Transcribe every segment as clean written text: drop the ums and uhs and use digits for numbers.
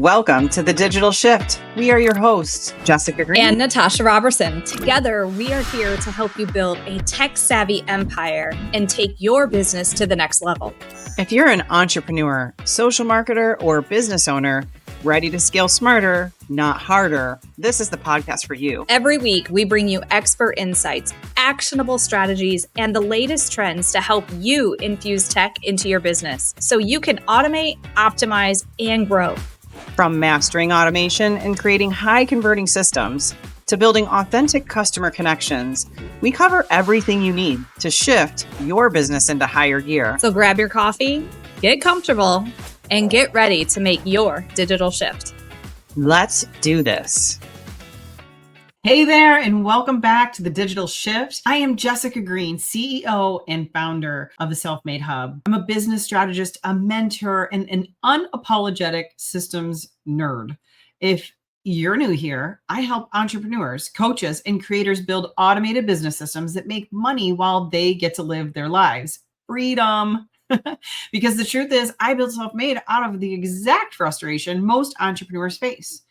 Welcome to The Digital Shift. We are your hosts, Jessica Green and Natasha Robertson. Together, we are here to help you build a tech-savvy empire and take your business to the next level. If you're an entrepreneur, social marketer, or business owner, ready to scale smarter, not harder, this is the podcast for you. Every week, we bring you expert insights, actionable strategies, and the latest trends to help you infuse tech into your business so you can automate, optimize, and grow. From mastering automation and creating high-converting systems to building authentic customer connections, we cover everything you need to shift your business into higher gear. So grab your coffee, get comfortable, and get ready to make your digital shift. Let's do this. Hey there, and welcome back to The Digital Shift. I am Jessica Green, CEO and founder of the Self-Made Hub. I'm a business strategist, a mentor, and an unapologetic systems nerd. If you're new here, I help entrepreneurs, coaches, and creators build automated business systems that make money while they get to live their lives. Freedom. Because the truth is, I built Self-Made out of the exact frustration most entrepreneurs face.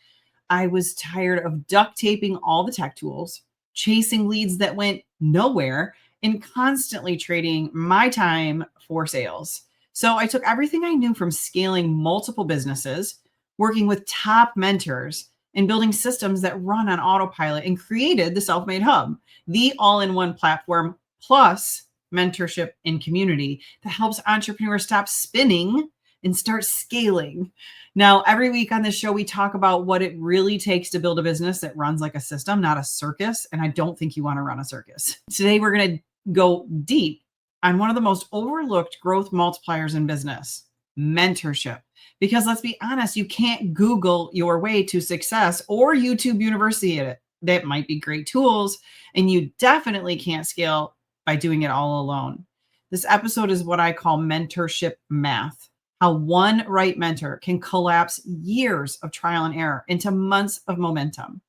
I was tired of duct taping all the tech tools, chasing leads that went nowhere, and constantly trading my time for sales. So I took everything I knew from scaling multiple businesses, working with top mentors, and building systems that run on autopilot, and created the Self-Made Hub, the all-in-one platform plus mentorship and community that helps entrepreneurs stop spinning and start scaling. Now, every week on this show, we talk about what it really takes to build a business that runs like a system, not a circus. And I don't think you want to run a circus. Today, we're going to go deep on one of the most overlooked growth multipliers in business, mentorship. Because let's be honest, you can't Google your way to success or YouTube University at it. That might be great tools, and you definitely can't scale by doing it all alone. This episode is what I call Mentorship Math. How one right mentor can collapse years of trial and error into months of momentum.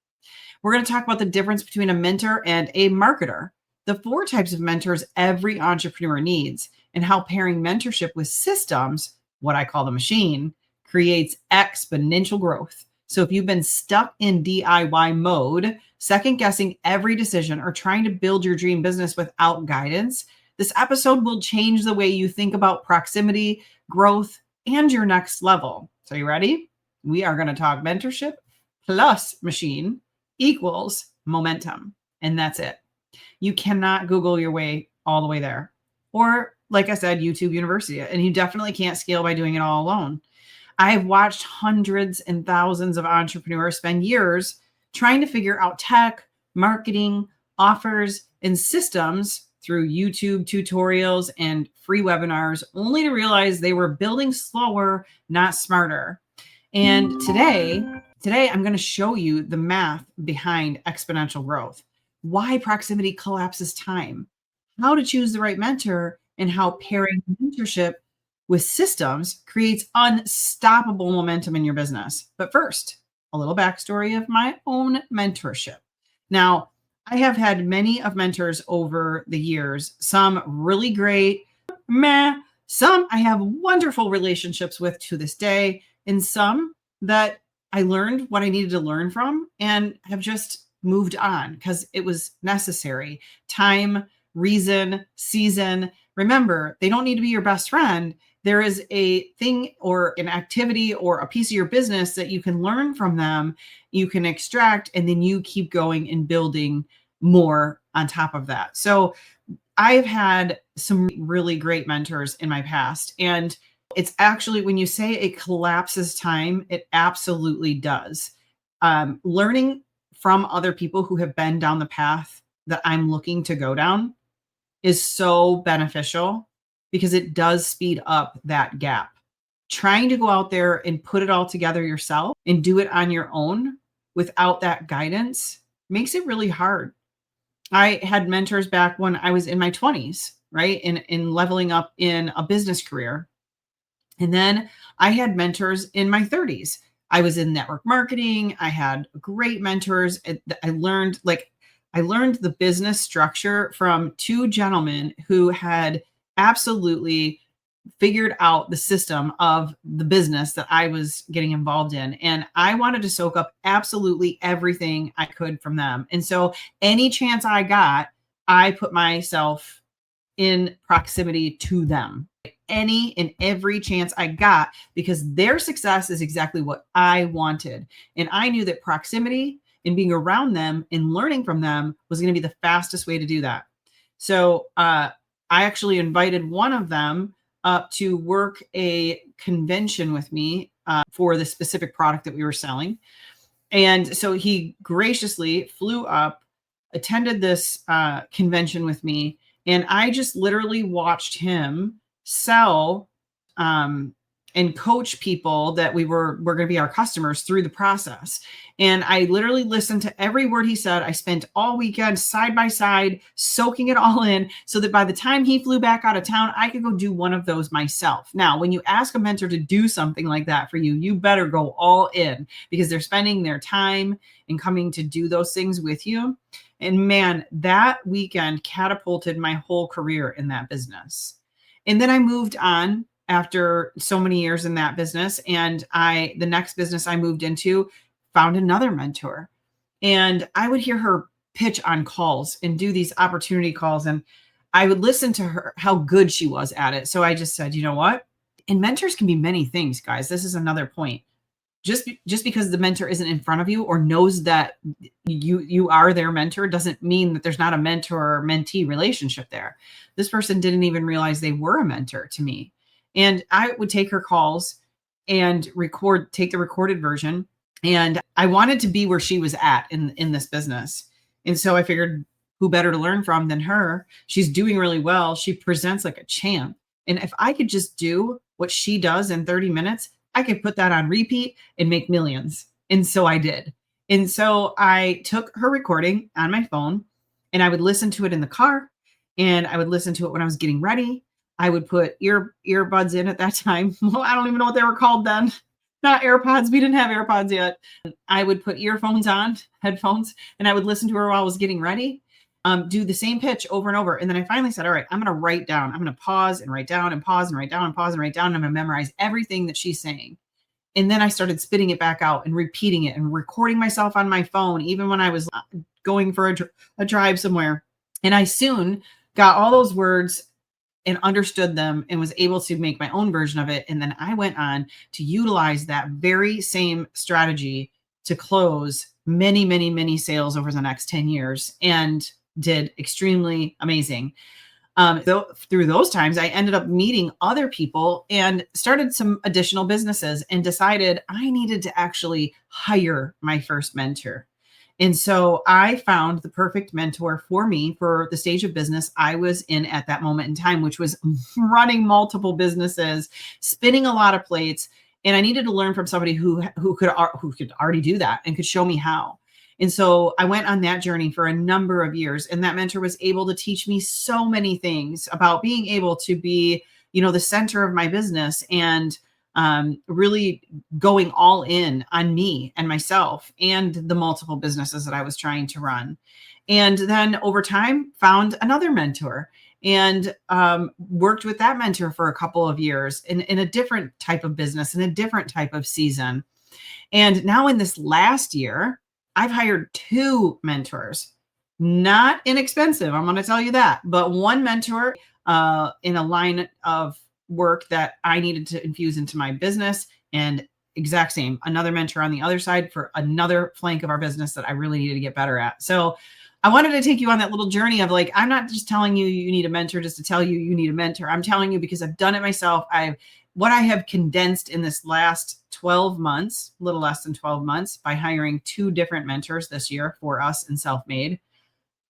We're going to talk about the difference between a mentor and a marketer, the 4 types of mentors every entrepreneur needs, and how pairing mentorship with systems, what I call the machine, creates exponential growth. So if you've been stuck in DIY mode, second guessing every decision, or trying to build your dream business without guidance, this episode will change the way you think about proximity, growth, and your next level. So you ready? We are going to talk mentorship plus machine equals momentum. And that's it. You cannot Google your way all the way there. Or, like I said, YouTube University. And you definitely can't scale by doing it all alone. I've watched hundreds and thousands of entrepreneurs spend years trying to figure out tech, marketing, offers, and systems through YouTube tutorials and free webinars, only to realize they were building slower, not smarter. And today I'm going to show you the math behind exponential growth, why proximity collapses time, how to choose the right mentor, and how pairing mentorship with systems creates unstoppable momentum in your business. But first, a little backstory of my own mentorship. Now, I have had many of mentors over the years, some really great, some I have wonderful relationships with to this day, and some that I learned what I needed to learn from and have just moved on because it was necessary. Time, reason, season. Remember, they don't need to be your best friend. There is a thing or an activity or a piece of your business that you can learn from them, you can extract, and then you keep going and building more on top of that. So I've had some really great mentors in my past. And it's actually, when you say it collapses time, it absolutely does. Learning from other people who have been down the path that I'm looking to go down is so beneficial because it does speed up that gap. Trying to go out there and put it all together yourself and do it on your own without that guidance makes it really hard. I had mentors back when I was in my 20s, right? In leveling up in a business career. And then I had mentors in my 30s. I was in network marketing. I had great mentors. I learned the business structure from 2 gentlemen who had absolutely figured out the system of the business that I was getting involved in. And I wanted to soak up absolutely everything I could from them. And so any chance I got, I put myself in proximity to them. Any and every chance I got, because their success is exactly what I wanted. And I knew that proximity and being around them and learning from them was going to be the fastest way to do that. So I actually invited one of them up to work a convention with me for the specific product that we were selling. And so he graciously flew up, attended this convention with me, and I just literally watched him sell and coach people that were going to be our customers through the process. And I literally listened to every word he said. I spent all weekend side by side, soaking it all in, so that by the time he flew back out of town, I could go do one of those myself. Now, when you ask a mentor to do something like that for you, you better go all in, because they're spending their time and coming to do those things with you. And man, that weekend catapulted my whole career in that business. And then I moved on after so many years in that business. And the next business I moved into, found another mentor. And I would hear her pitch on calls and do these opportunity calls. And I would listen to her, how good she was at it. So I just said, you know what? And mentors can be many things, guys. This is another point. Just because the mentor isn't in front of you or knows that you are their mentor doesn't mean that there's not a mentor mentee relationship there. This person didn't even realize they were a mentor to me. And I would take her calls and take the recorded version. And I wanted to be where she was at in this business. And so I figured, who better to learn from than her? She's doing really well. She presents like a champ. And if I could just do what she does in 30 minutes, I could put that on repeat and make millions. And so I did. And so I took her recording on my phone and I would listen to it in the car, and I would listen to it when I was getting ready. I would put earbuds in at that time. Well, I don't even know what they were called then. Not AirPods. We didn't have AirPods yet. I would put earphones on, headphones, and I would listen to her while I was getting ready. Do the same pitch over and over. And then I finally said, all right, I'm going to write down. I'm going to pause and write down and pause and write down and pause and write down. And I'm going to memorize everything that she's saying. And then I started spitting it back out and repeating it and recording myself on my phone, even when I was going for a drive somewhere. And I soon got all those words and understood them and was able to make my own version of it. And then I went on to utilize that very same strategy to close many, many, many sales over the next 10 years and did extremely amazing. Through those times, I ended up meeting other people and started some additional businesses and decided I needed to actually hire my first mentor. And so I found the perfect mentor for me for the stage of business I was in at that moment in time, which was running multiple businesses, spinning a lot of plates. And I needed to learn from somebody who could already do that and could show me how. And so I went on that journey for a number of years, and that mentor was able to teach me so many things about being able to be, the center of my business and really going all in on me and myself and the multiple businesses that I was trying to run. And then over time, found another mentor and worked with that mentor for a couple of years in a different type of business, in a different type of season. And now in this last year, I've hired 2 mentors, not inexpensive. I'm going to tell you that, but one mentor in a line of work that I needed to infuse into my business, and exact same, another mentor on the other side for another flank of our business that I really needed to get better at. So I wanted to take you on that little journey of like, I'm not just telling you you need a mentor just to tell you you need a mentor. I'm telling you because I've done it myself. What I have condensed in this last 12 months, a little less than 12 months, by hiring 2 different mentors this year for us in Self-Made,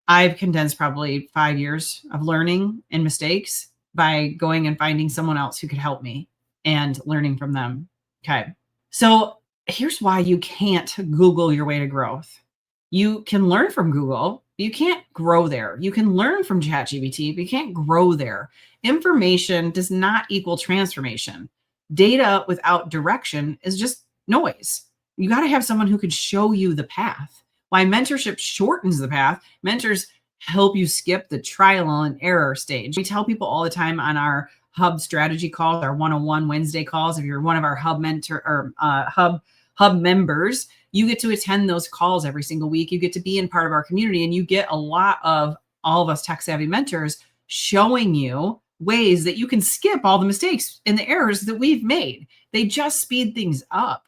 I've condensed probably 5 years of learning and mistakes by going and finding someone else who could help me and learning from them. Okay. So here's why you can't Google your way to growth. You can learn from Google, but you can't grow there. You can learn from ChatGPT, but you can't grow there. Information does not equal transformation. Data without direction is just noise. You got to have someone who can show you the path. Why mentorship shortens the path. Mentors help you skip the trial and error stage. We tell people all the time on our hub strategy calls, our 101 Wednesday calls. If you're one of our hub mentor or hub members, you get to attend those calls every single week. You get to be in part of our community, and you get a lot of all of us tech savvy mentors showing you ways that you can skip all the mistakes and the errors that we've made. They just speed things up.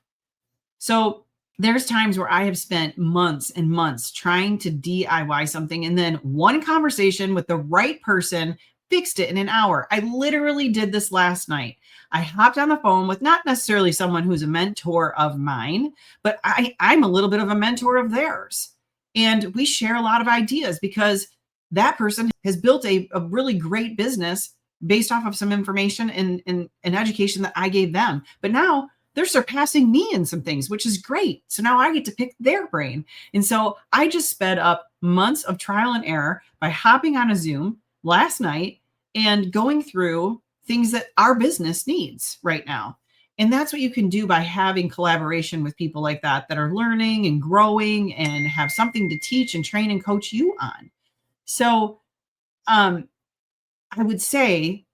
So there's times where I have spent months and months trying to DIY something, and then one conversation with the right person fixed it in an hour. I literally did this last night. I hopped on the phone with not necessarily someone who's a mentor of mine, but I'm a little bit of a mentor of theirs. And we share a lot of ideas because that person has built a really great business based off of some information and education that I gave them. But now they're surpassing me in some things, which is great. So now I get to pick their brain. And so I just sped up months of trial and error by hopping on a Zoom last night and going through things that our business needs right now. And that's what you can do by having collaboration with people like that are learning and growing and have something to teach and train and coach you on. So I would say,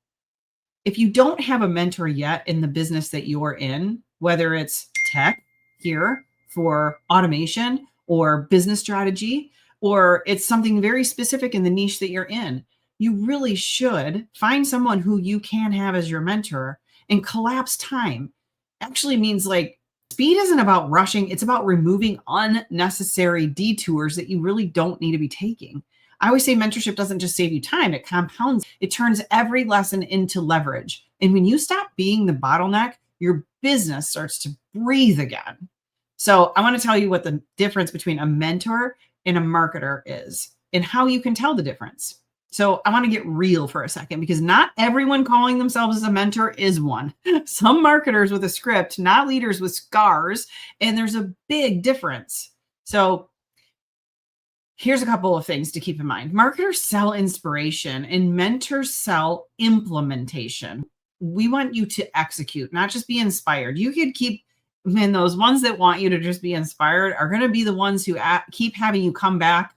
if you don't have a mentor yet in the business that you're in, whether it's tech here for automation or business strategy, or it's something very specific in the niche that you're in, you really should find someone who you can have as your mentor and collapse time. Actually means like speed isn't about rushing. It's about removing unnecessary detours that you really don't need to be taking. I always say mentorship doesn't just save you time, it compounds. It turns every lesson into leverage. And when you stop being the bottleneck, your business starts to breathe again. So I want to tell you what the difference between a mentor and a marketer is and how you can tell the difference. So I want to get real for a second, because not everyone calling themselves a mentor is one. Some marketers with a script, not leaders with scars, and there's a big difference. So here's a couple of things to keep in mind. Marketers sell inspiration and mentors sell implementation. We want you to execute, not just be inspired. You could keep, and those ones that want you to just be inspired are going to be the ones who keep having you come back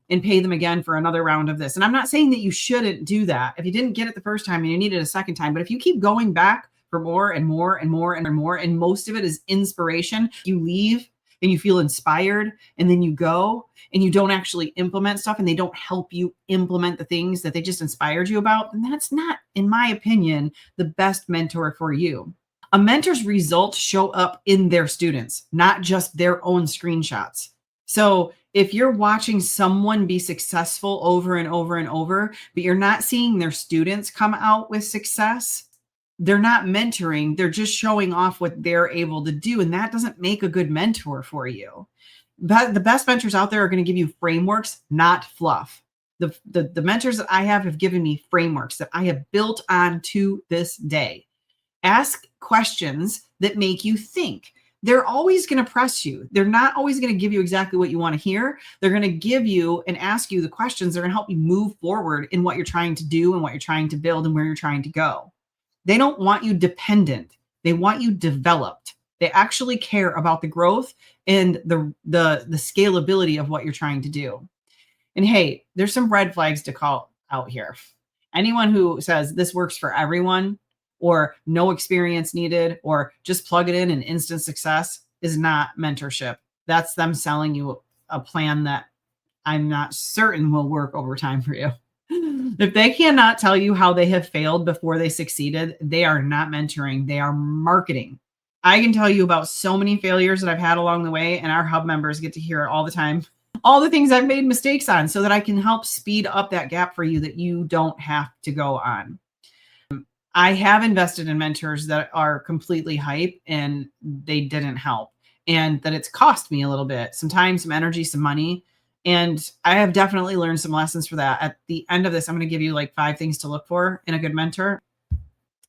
and pay them again for another round of this. And I'm not saying that you shouldn't do that if you didn't get it the first time and you need it a second time. But if you keep going back for more and more and more and more, and most of it is inspiration, you leave and you feel inspired, and then you go and you don't actually implement stuff, and they don't help you implement the things that they just inspired you about, and that's not, in my opinion, the best mentor for you. A mentor's results show up in their students, not just their own screenshots. So if you're watching someone be successful over and over and over, but you're not seeing their students come out with success, they're not mentoring. They're just showing off what they're able to do. And that doesn't make a good mentor for you. But the best mentors out there are going to give you frameworks, not fluff. The mentors that I have given me frameworks that I have built on to this day. Ask questions that make you think. They're always going to press you. They're not always going to give you exactly what you want to hear. They're going to give you and ask you the questions that are going to help you move forward in what you're trying to do and what you're trying to build and where you're trying to go. They don't want you dependent. They want you developed. They actually care about the growth and the scalability of what you're trying to do. And hey, there's some red flags to call out here. Anyone who says this works for everyone, or no experience needed, or just plug it in and instant success, is not mentorship. That's them selling you a plan that I'm not certain will work over time for you. If they cannot tell you how they have failed before they succeeded, they are not mentoring. They are marketing. I can tell you about so many failures that I've had along the way, and our hub members get to hear it all the time. All the things I've made mistakes on, so that I can help speed up that gap for you that you don't have to go on. I have invested in mentors that are completely hype and they didn't help, and that it's cost me a little bit, some time, some energy, some money. And I have definitely learned some lessons for that. At the end of this, I'm going to give you like 5 things to look for in a good mentor.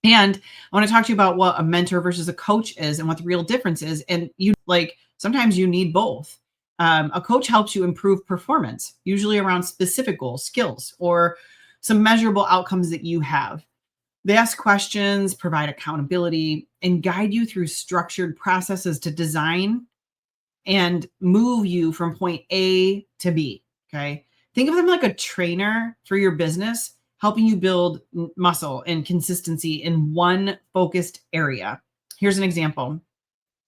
And I want to talk to you about what a mentor versus a coach is and what the real difference is. And sometimes you need both. A coach helps you improve performance, usually around specific goals, skills, or some measurable outcomes that you have. They ask questions, provide accountability, and guide you through structured processes to design and move you from point A to B. Okay. Think of them like a trainer for your business, helping you build muscle and consistency in one focused area. Here's an example.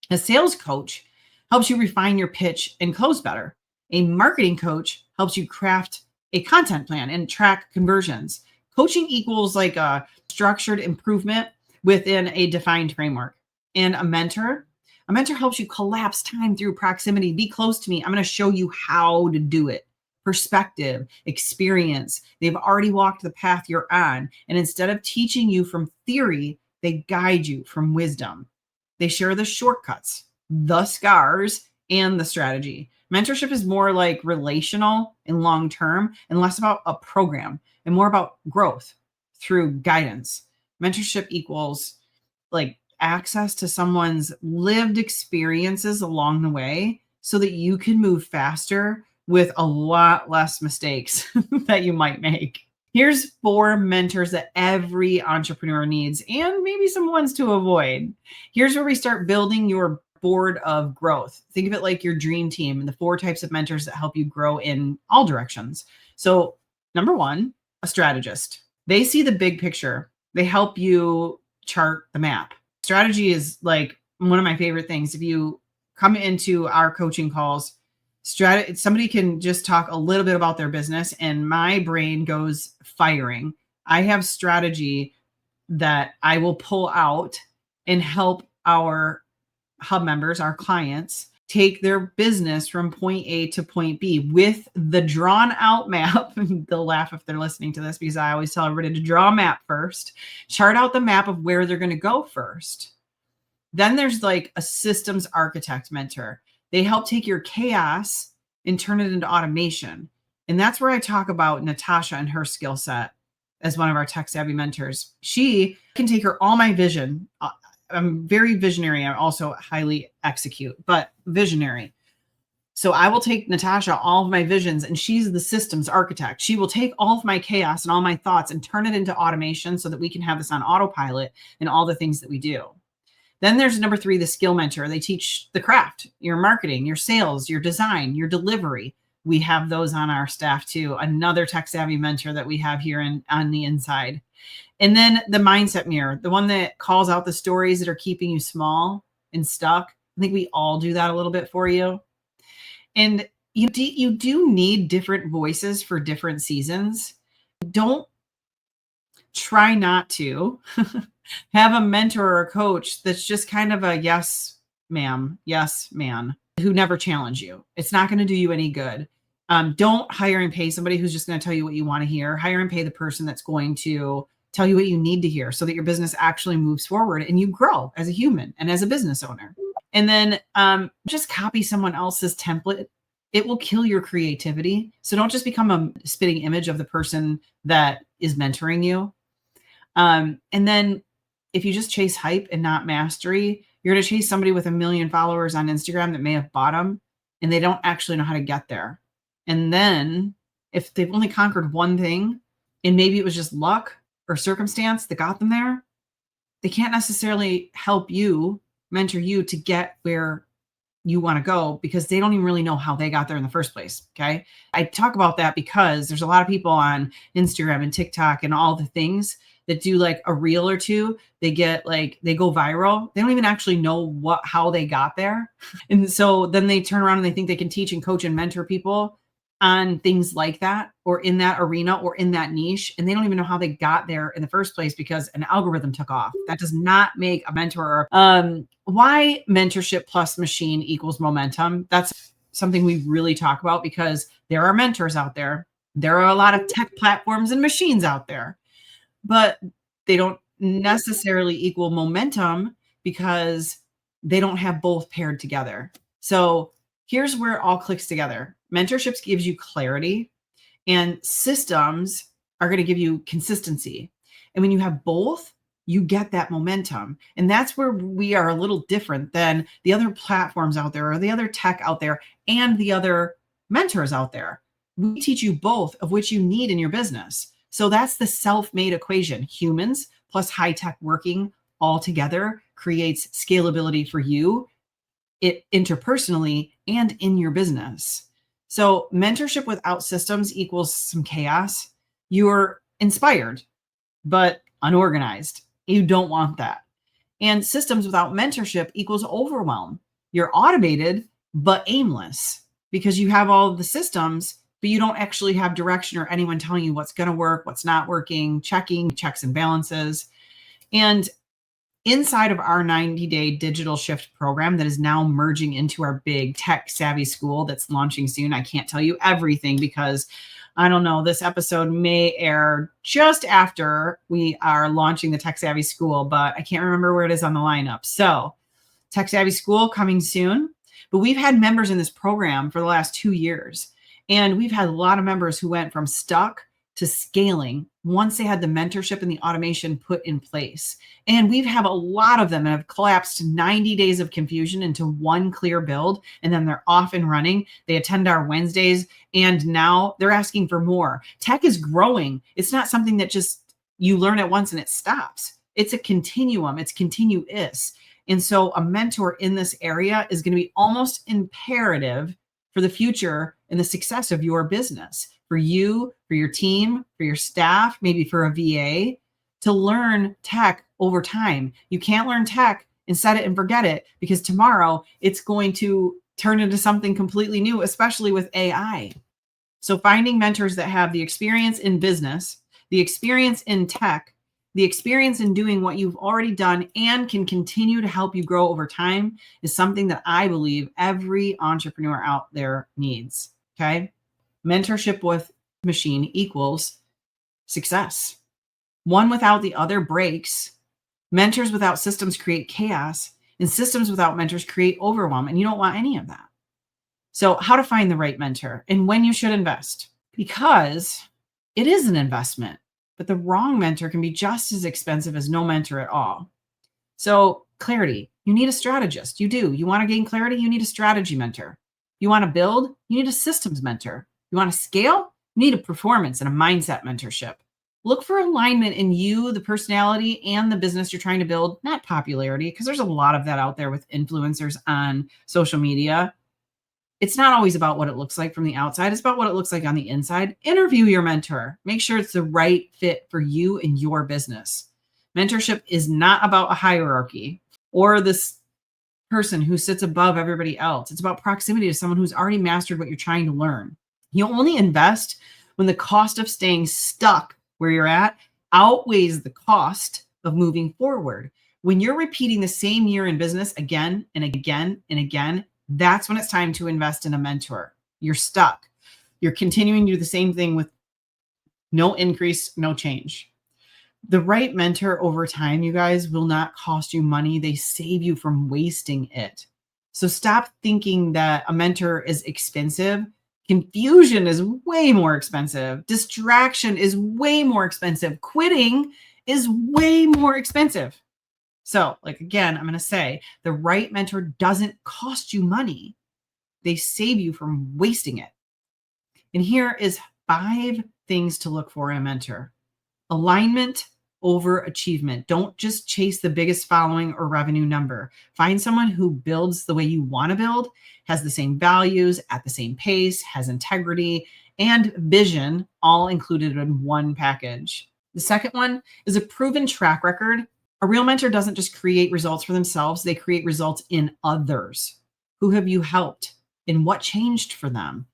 A sales coach helps you refine your pitch and close better. A marketing coach helps you craft a content plan and track conversions. Coaching equals like a structured improvement within a defined framework. And a mentor helps you collapse time through proximity. Be close to me. I'm going to show you how to do it. Perspective, experience. They've already walked the path you're on. And instead of teaching you from theory, they guide you from wisdom. They share the shortcuts, the scars, and the strategy. Mentorship is more like relational and long-term and less about a program and more about growth through guidance. Mentorship equals like access to someone's lived experiences along the way so that you can move faster with a lot less mistakes that you might make. Here's 4 mentors that every entrepreneur needs and maybe some ones to avoid. Here's where we start building your board of growth. Think of it like your dream team and the 4 types of mentors that help you grow in all directions. So, number 1, a strategist. They see the big picture. They help you chart the map. Strategy is like one of my favorite things. If you come into our coaching calls, somebody can just talk a little bit about their business and my brain goes firing. I have strategy that I will pull out and help our hub members, our clients, take their business from point A to point B with the drawn out map. They'll laugh if they're listening to this because I always tell everybody to draw a map first, chart out the map of where they're going to go first. Then there's like a systems architect mentor. They help take your chaos and turn it into automation. And that's where I talk about Natasha and her skill set as one of our tech savvy mentors. She can take her all my vision. I'm very visionary. I also highly execute, but visionary. So I will take Natasha, all of my visions, and she's the systems architect. She will take all of my chaos and all my thoughts and turn it into automation so that we can have this on autopilot in all the things that we do. Then there's number 3, the skill mentor. They teach the craft, your marketing, your sales, your design, your delivery. We have those on our staff too. Another tech savvy mentor that we have here on the inside. And then the mindset mirror, the one that calls out the stories that are keeping you small and stuck. I think we all do that a little bit for you. And you do need different voices for different seasons. Don't try not to have a mentor or a coach that's just kind of a yes, ma'am, yes, man, who never challenge you. It's not going to do you any good. Don't hire and pay somebody who's just going to tell you what you want to hear. Hire and pay the person that's going to tell you what you need to hear so that your business actually moves forward and you grow as a human and as a business owner. And then just copy someone else's template. It will kill your creativity. So don't just become a spitting image of the person that is mentoring you. And then if you just chase hype and not mastery, you're going to chase somebody with 1 million followers on Instagram that may have bought them and they don't actually know how to get there. And then if they've only conquered one thing and maybe it was just luck or circumstance that got them there, they can't necessarily help you, mentor you to get where you want to go because they don't even really know how they got there in the first place. Okay. I talk about that because there's a lot of people on Instagram and TikTok and all the things that do like a reel or two. They go viral. They don't even actually know how they got there. And so then they turn around and they think they can teach and coach and mentor people on things like that or in that arena or in that niche. And they don't even know how they got there in the first place because an algorithm took off. That does not make a mentor. Why mentorship plus machine equals momentum? That's something we really talk about because there are mentors out there. There are a lot of tech platforms and machines out there, but they don't necessarily equal momentum because they don't have both paired together. So here's where it all clicks together. Mentorship gives you clarity and systems are going to give you consistency. And when you have both, you get that momentum. And that's where we are a little different than the other platforms out there or the other tech out there and the other mentors out there. We teach you both of which you need in your business. So that's the self-made equation. Humans plus high tech working all together creates scalability for you, it interpersonally and in your business. So mentorship without systems equals some chaos. You're inspired, but unorganized. You don't want that. And systems without mentorship equals overwhelm. You're automated, but aimless because you have all of the systems, but you don't actually have direction or anyone telling you what's going to work, what's not working, checking checks and balances. And inside of our 90-day digital shift program that is now merging into our big tech savvy school that's launching soon. I can't tell you everything because I don't know, this episode may air just after we are launching the tech savvy school, but I can't remember where it is on the lineup. So tech savvy school coming soon, but we've had members in this program for the last 2 years. And we've had a lot of members who went from stuck to scaling once they had the mentorship and the automation put in place. And we've have a lot of them that have collapsed 90 days of confusion into one clear build, and then they're off and running. They attend our Wednesdays, and now they're asking for more. Tech is growing. It's not something that just you learn it once and it stops. It's a continuum. It's continuous. And so a mentor in this area is going to be almost imperative for the future and the success of your business. For you, for your team, for your staff, maybe for a VA, to learn tech over time. You can't learn tech and set it and forget it because tomorrow it's going to turn into something completely new, especially with AI. So finding mentors that have the experience in business, the experience in tech, the experience in doing what you've already done and can continue to help you grow over time is something that I believe every entrepreneur out there needs. Okay. Mentorship with machine equals success. One without the other breaks. Mentors without systems create chaos, and systems without mentors create overwhelm. And you don't want any of that. So how to find the right mentor and when you should invest, because it is an investment, but the wrong mentor can be just as expensive as no mentor at all. So clarity, you need a strategist. You do. You want to gain clarity? You need a strategy mentor. You want to build? You need a systems mentor. You want to scale? You need a performance and a mindset mentorship. Look for alignment in you, the personality, and the business you're trying to build, not popularity, because there's a lot of that out there with influencers on social media. It's not always about what it looks like from the outside. It's about what it looks like on the inside. Interview your mentor. Make sure it's the right fit for you and your business. Mentorship is not about a hierarchy or this person who sits above everybody else. It's about proximity to someone who's already mastered what you're trying to learn. You only invest when the cost of staying stuck where you're at outweighs the cost of moving forward. When you're repeating the same year in business again and again and again, that's when it's time to invest in a mentor. You're stuck. You're continuing to do the same thing with no increase, no change. The right mentor over time, you guys, will not cost you money. They save you from wasting it. So stop thinking that a mentor is expensive. Confusion is way more expensive. Distraction is way more expensive. Quitting is way more expensive. So, again, I'm going to say the right mentor doesn't cost you money. They save you from wasting it. And here is 5 things to look for in a mentor. Alignment over achievement. Don't just chase the biggest following or revenue number. Find someone who builds the way you want to build, has the same values, at the same pace, has integrity, and vision, all included in one package. The second one is a proven track record. A real mentor doesn't just create results for themselves, they create results in others. Who have you helped? And what changed for them?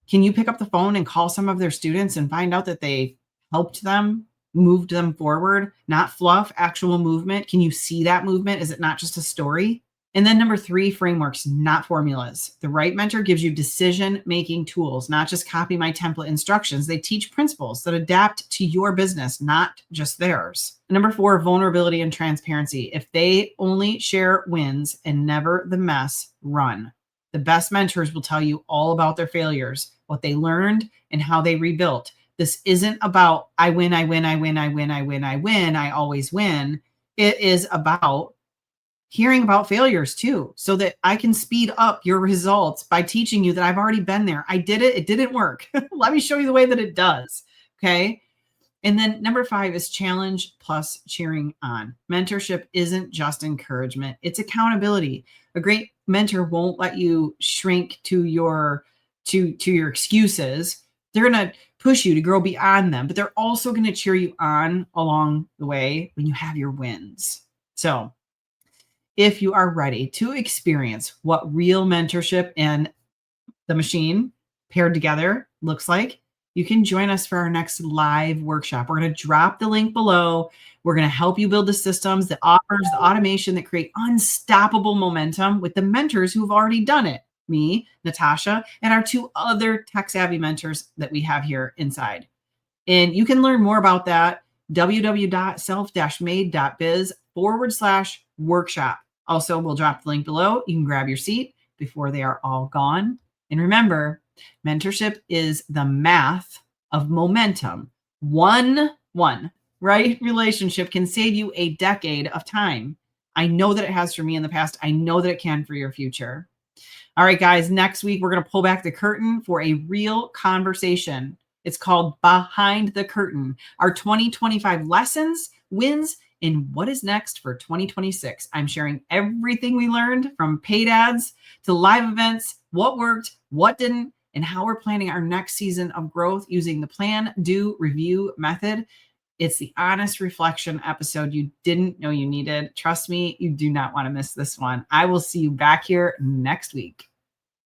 Can you pick up the phone and call some of their students and find out that they helped them, moved them forward, not fluff, actual movement? Can you see that movement? Is it not just a story? And then number 3, frameworks, not formulas. The right mentor gives you decision-making tools, not just copy my template instructions. They teach principles that adapt to your business, not just theirs. And number 4, vulnerability and transparency. If they only share wins and never the mess, run. The best mentors will tell you all about their failures, what they learned, and how they rebuilt. This isn't about I win, I win, I win, I win, I win, I win, I always win. It is about hearing about failures too, so that I can speed up your results by teaching you that I've already been there. I did it. It didn't work. Let me show you the way that it does. Okay. And then number 5 is challenge plus cheering on. Mentorship isn't just encouragement. It's accountability. A great mentor won't let you shrink to your excuses. They're going to push you to grow beyond them, but they're also going to cheer you on along the way when you have your wins. So if you are ready to experience what real mentorship and the machine paired together looks like, you can join us for our next live workshop. We're going to drop the link below. We're going to help you build the systems, the offers, the automation that create unstoppable momentum with the mentors who've already done it. Me, Natasha, and our 2 other tech-savvy mentors that we have here inside. And you can learn more about that, www.self-made.biz/workshop. Also, we'll drop the link below. You can grab your seat before they are all gone. And remember, mentorship is the math of momentum. One right relationship can save you a decade of time. I know that it has for me in the past. I know that it can for your future. All right, guys, next week, we're going to pull back the curtain for a real conversation. It's called Behind the Curtain, our 2025 lessons, wins, and what is next for 2026. I'm sharing everything we learned from paid ads to live events, what worked, what didn't, and how we're planning our next season of growth using the plan, do, review method. It's the honest reflection episode you didn't know you needed. Trust me, you do not want to miss this one. I will see you back here next week.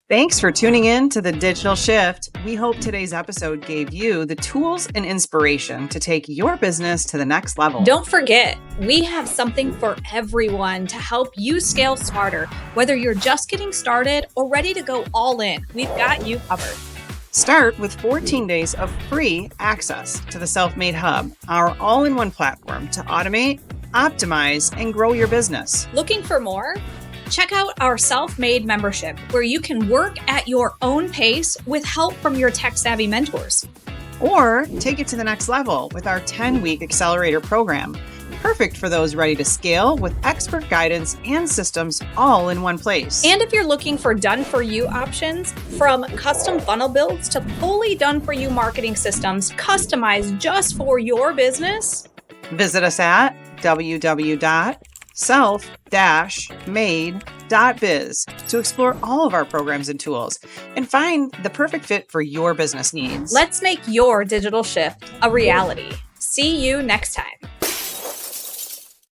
Thanks for tuning in to The Digital Shift. We hope today's episode gave you the tools and inspiration to take your business to the next level. Don't forget, we have something for everyone to help you scale smarter. Whether you're just getting started or ready to go all in, we've got you covered. Start with 14 days of free access to the Self-Made Hub, our all-in-one platform to automate, optimize, and grow your business. Looking for more? Check out our Self-Made membership, where you can work at your own pace with help from your tech-savvy mentors. Or take it to the next level with our 10-week accelerator program, perfect for those ready to scale with expert guidance and systems all in one place. And if you're looking for done-for-you options, from custom funnel builds to fully done-for-you marketing systems customized just for your business, visit us at www.self-made.biz to explore all of our programs and tools and find the perfect fit for your business needs. Let's make your digital shift a reality. See you next time.